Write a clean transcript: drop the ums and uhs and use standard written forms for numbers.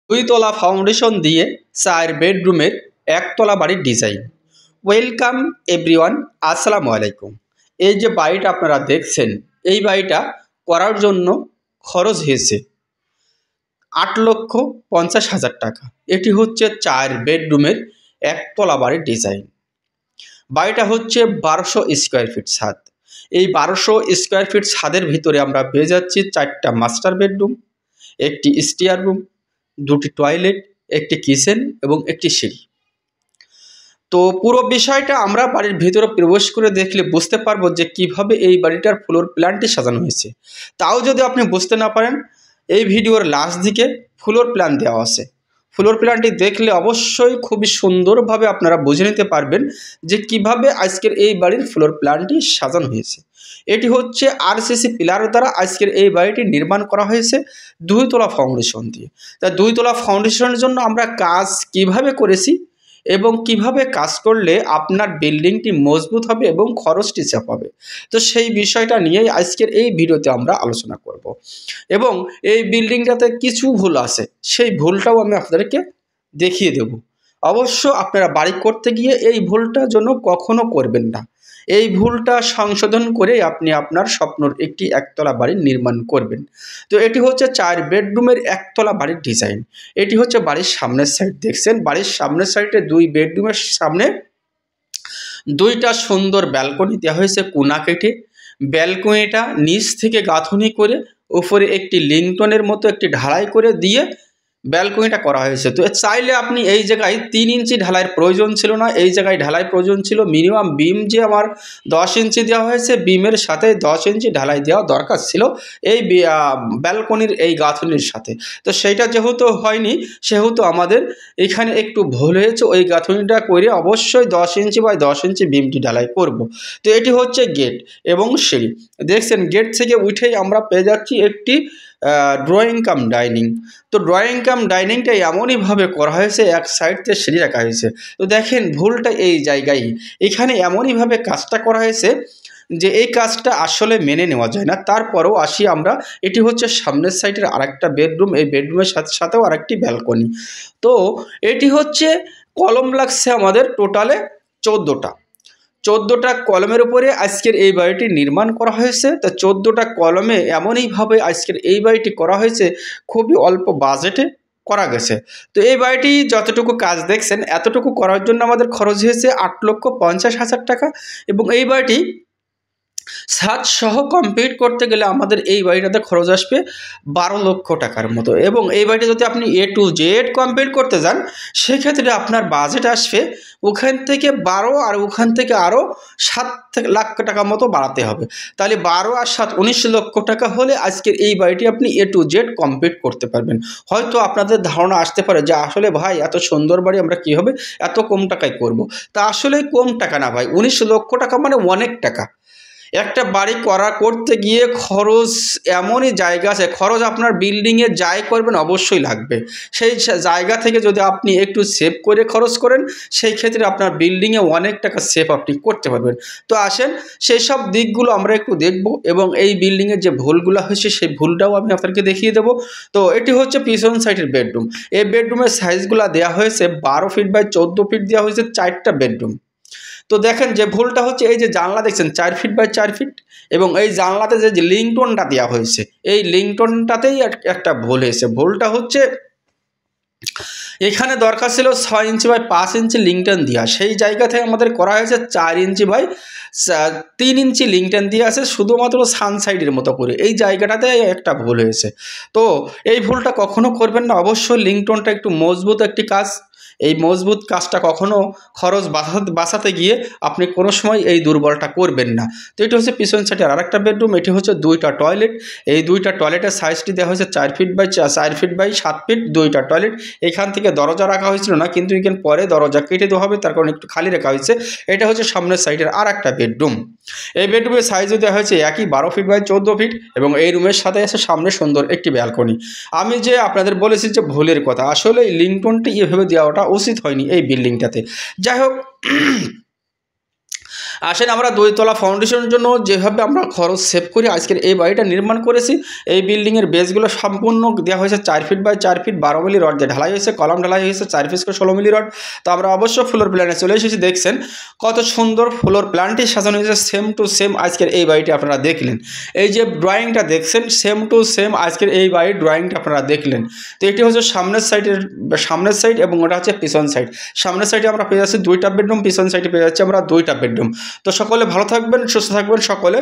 দুই তলা ফাউন্ডেশন দিয়ে 4 বেডরুমের একতলা বাড়ির ডিজাইন। ওয়েলকাম এভরিওয়ান, আসসালামু আলাইকুম। এই যে বাড়িটা আপনারা দেখছেন, এই বাড়িটা করার জন্য খরচ হয়েছে 8,50,000 টাকা। এটি হচ্ছে 4 বেডরুমের একতলা বাড়ির ডিজাইন। বাড়িটা হচ্ছে 1200 স্কোয়ার ফিট ছাদ। এই 1200 স্কোয়ার ফিট ছাদের ভিতরে আমরা পেয়ে যাচ্ছি 4টা মাস্টার বেডরুম, একটি স্টিয়ার রুম, 2টি টয়লেট, একটি কিচেন এবং একটি সিঁড়ি। তো পুরো বিষয়টা আমরা বাড়ির ভিতরে প্রবেশ করে দেখলে বুঝতে পারবো যে কিভাবে এই বাড়িটার ফ্লোর প্ল্যানটি সাজানো হয়েছে। তাও যদি আপনি বুঝতে না পারেন, এই ভিডিওর লাস্ট দিকে ফ্লোর প্ল্যান দেওয়া আছে। ফ্লোর প্ল্যানটি দেখলে অবশ্যই খুবই সুন্দরভাবে আপনারা বুঝে নিতে পারবেন যে কিভাবে আজকের এই বাড়ির ফ্লোর প্ল্যানটি সাজানো হয়েছে। এটি হচ্ছে আরসিসি পিলার দ্বারা আজকের এই বাড়িটি নির্মাণ করা হয়েছে 2 তলা ফাউন্ডেশন দিয়ে। তা 2 তলা ফাউন্ডেশনের জন্য আমরা কাজ কিভাবে করেছি এবং কিভাবে কাজ করলে আপনার বিল্ডিংটি মজবুত হবে এবং খরচটি সেভ হবে, তো সেই বিষয়টা নিয়েই আজকের এই ভিডিওতে আমরা আলোচনা করব। এবং এই বিল্ডিংটাতে কিছু ভুল আছে, সেই ভুলটাও আমি আপনাদেরকে দেখিয়ে দেব। অবশ্য আপনারা বাড়ি করতে গিয়ে এই ভুলটা যেন কখনো করবেন না। এই ভুলটা সংশোধন করে আপনি আপনার স্বপ্নের একটি একতলা বাড়ি নির্মাণ করবেন। তো এটি হচ্ছে 4 বেডরুমের একতলা বাড়ির ডিজাইন। এটি হচ্ছে বাড়ির সামনের সাইড। দেখছেন বাড়ির সামনের সাইডে 2 বেডরুমের সামনে 2টা সুন্দর ব্যালকনি দেওয়া হয়েছে কোনা কেটে। ব্যালকনিটা নিচ থেকে গাঁথনি করে উপরে একটি লিংটনের মতো একটি ঢালাই করে দিয়ে ব্যালকনিটা করা হয়েছে। তো চাইলে আপনি এই জায়গায় 3 ইঞ্চি ঢালাইয়ের প্রয়োজন ছিল না, এই জায়গায় ঢালাই প্রয়োজন ছিল মিনিমাম বিম যে আমার 10 ইঞ্চি দেওয়া হয়েছে, বিমের সাথে 10 ইঞ্চি ঢালাই দেওয়া দরকার ছিল এই ব্যালকনির এই গাঁথনির সাথে। তো সেইটা যেহেতু হয়নি, সেহেতু আমাদের এখানে একটু ভুল হয়েছে। ওই গাঁথনিটা করে অবশ্যই 10 ইঞ্চি বাই 10 ইঞ্চি বিমটি ঢালাই করব। তো এটি হচ্ছে গেট এবং সিঁড়ি। দেখছেন গেট থেকে উঠেই আমরা পেয়ে যাচ্ছি একটি ড্রয়িং কাম ডাইনিং। তো ড্রয়িং কাম ডাইনিংটা এমনইভাবে করা হয়েছে, এক সাইডতে সিঁড়ি রাখা হয়েছে। তো দেখেন ভুলটা এই জায়গায়, এখানে এমনইভাবে কাজটা করা হয়েছে যে এই কাজটা আসলে মেনে নেওয়া যায় না। তারপরেও আসি আমরা, এটি হচ্ছে সামনের সাইডের আরেকটা বেডরুম, এই বেডরুমের সাথে সাথেও আরেকটি ব্যালকনি। তো এটি হচ্ছে কলম লাগছে আমাদের টোটালে 14টা কলমের উপরে আজকের এই বাড়িটি নির্মাণ করা হয়েছে। তো 14টা কলমে এমনইভাবে আজকের এই বাড়িটি করা হয়েছে, খুবই অল্প বাজেটে করা গেছে। তো এই বাড়িটি যতটুকু কাজ দেখছেন এতটুকু করার জন্য আমাদের খরচ হয়েছে 8,50,000 টাকা। এবং এই বাড়িটি ছাদ সহ কমপ্লিট করতে গেলে আমাদের এই বাড়িটাতে খরচ আসবে 12 লক্ষ টাকার মতো। এবং এই বাড়িটা যদি আপনি A to Z কমপ্লিট করতে যান, সেক্ষেত্রে আপনার বাজেট আসবে ওখান থেকে 12 আর ওখান থেকে আরও 7 লাখ টাকা মতো বাড়াতে হবে। তাহলে 12 আর 7 19 লক্ষ টাকা হলে আজকের এই বাড়িটি আপনি A to Z কমপ্লিট করতে পারবেন। হয়তো আপনাদের ধারণা আসতে পারে যে আসলে ভাই এত সুন্দর বাড়ি আমরা কীভাবে এত কম টাকায় করব। তা আসলে কম টাকা না ভাই, 19 লক্ষ টাকা মানে অনেক টাকা। একটা বাড়ি করতে গিয়ে খরচ এমনই জায়গা আছে, খরচ আপনার বিল্ডিংয়ে যাই করবেন অবশ্যই লাগবে। সেই জায়গা থেকে যদি আপনি একটু সেভ করে খরচ করেন, সেই ক্ষেত্রে আপনার বিল্ডিংয়ে অনেক টাকা সেভ আপনি করতে পারবেন। তো আসেন সেই সব দিকগুলো আমরা একটু দেখব এবং এই বিল্ডিংয়ের যে ভুলগুলো হয়েছে সেই ভুলটাও আমি আপনাদেরকে দেখিয়ে দেবো। তো এটি হচ্ছে পিছন সাইডের বেডরুম। এই বেডরুমের সাইজগুলো দেওয়া হয়েছে 12 ফিট বাই 14 ফিট দেওয়া হয়েছে 4টা বেডরুম। তো দেখেন যে ভুলটা হচ্ছে, এই যে জানলা দেখছেন 4 ফিট বাই 4 ফিট, এবং এই জানলাতে যে লিংটনটা দেওয়া হয়েছে এই লিংটনটাতেই একটা ভুল হয়েছে। ভুলটা হচ্ছে এখানে দরকার ছিল 6 ইঞ্চি বাই 5 ইঞ্চি লিংটন দেওয়া, সেই জায়গা থেকে আমাদের করা হয়েছে 4 ইঞ্চি বাই 3 ইঞ্চি লিংটন দিয়ে আছে শুধুমাত্র সানসাইডের মতো করে। এই জায়গাটাতে একটা ভুল হয়েছে। তো এই ভুলটা কখনো করবেন না। অবশ্যই লিংটনটা একটু মজবুত একটি কাজ, এই মজবুত কাজটা কখনো খরচ বাঁচাতে গিয়ে আপনি কোনো সময় এই দুর্বলটা করবেন না। তো এটি হচ্ছে পিছন সাইডের আরেকটা বেডরুম। এটি হচ্ছে 2টা টয়লেট। এই 2টা টয়লেটের সাইজটি দেওয়া হয়েছে 4 feet by 4 feet by 7 feet 2টা টয়লেট। এখান থেকে দরজা রাখা হয়েছিল না, কিন্তু এখানে পরে দরজা কেটে দেওয়া হবে, তার কারণে একটু খালি রাখা হয়েছে। এটা হচ্ছে সামনের সাইডের আরেকটা বেডরুম। এই বেডরুমের সাইজও দেওয়া হয়েছে একই 12 ফিট বাই 14 ফিট এবং এই রুমের সাথে আছে সামনে সুন্দর একটি ব্যালকনি। আমি যে আপনাদের বলেছি যে ভুলের কথা, আসলে এই লিংটনটি এভাবে দেওয়াটা উচিত হয়নি এই বিল্ডিংটাতে। যাই হোক, আসেন আমরা 2 তলা ফাউন্ডেশনের জন্য যেভাবে আমরা খরচ সেভ করে আজকের এই বাড়িটা নির্মাণ করেছি। এই বিল্ডিংয়ের বেসগুলো সম্পূর্ণ দেওয়া হয়েছে 4 feet by 4 feet 12 milli rod দিয়ে ঢালাই হয়েছে, কলাম ঢালাই হয়েছে 4 পিস করে 16 মিলি রড। তো আমরা অবশ্য ফ্লোর প্ল্যানে চলে এসেছি, দেখছেন কত সুন্দর ফ্লোর প্ল্যানটি সাজানো হয়েছে, সেম টু সেম আজকের এই বাড়িটি আপনারা দেখলেন। এই যে ড্রয়িংটা দেখছেন সেম টু সেম আজকের এই বাড়ির ড্রয়িংটা আপনারা দেখলেন। তো এটি হচ্ছে সামনের সাইড এবং ওটা হচ্ছে পিছন সাইড। সামনের সাইডে আমরা পেয়ে যাচ্ছি 2টা বেডরুম, পিছন সাইডে পেয়ে যাচ্ছি আমরা 2টা বেডরুম। তো সকলে ভালো থাকবেন, সুস্থ থাকবেন সকলে।